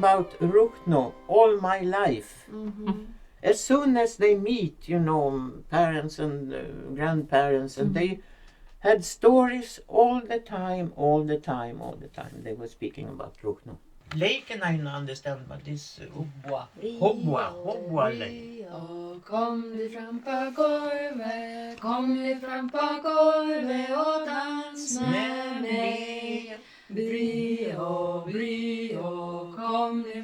about Ruhnu all my life. As soon as they meet, parents and grandparents, and they had stories all the time. They were speaking about Ruhnu. Leken I understand, but this Hobwa lake. Kom vi fram på golvet och dans med mig. Brio, kom ni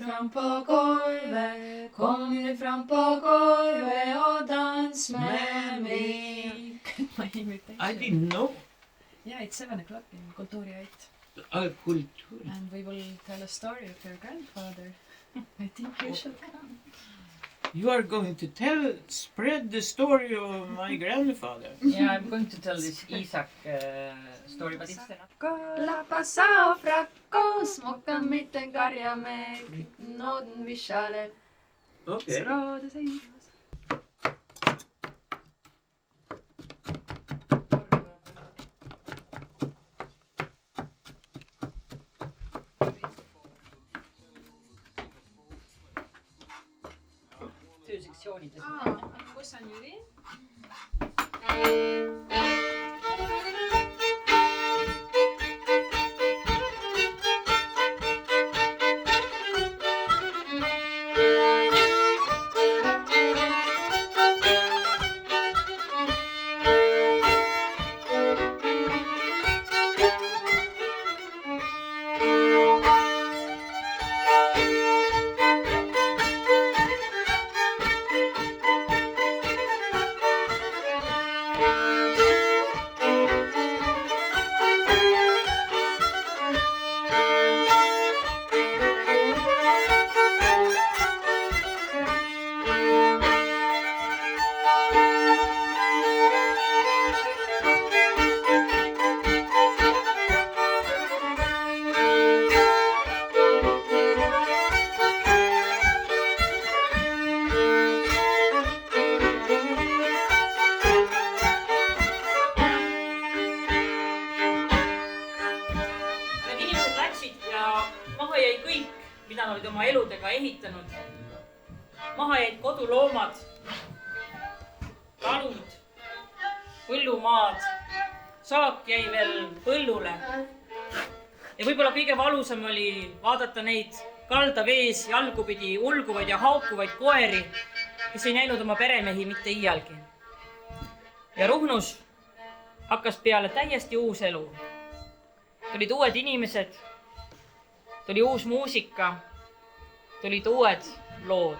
fram på golvet och dans med mig. My invitation. I didn't know. Yeah, it's 7 o'clock in Kulturi 8. Kultur. And we will tell a story of your grandfather. I think you should come. You are going to spread the story of my grandfather. Yeah, I'm going to tell this Isak story, but it's Lapassa och fracko, smockan mitten karja med nåden vishale. Okay. Strade sig. Kus on Jüri? Oma eludega ehitanud. Maha jäid koduloomad, talud, põllumaad, saak jäi veel põllule. Ja võib-olla kõige valusam oli vaadata neid kaldavees jalgupidi ulguvaid ja haukuvaid koeri, kes ei näinud oma peremehi mitte iialgi. Ja Ruhnus hakkas peale täiesti uus elu. Tulid uued inimesed, tuli uus muusika, tulid uued lood.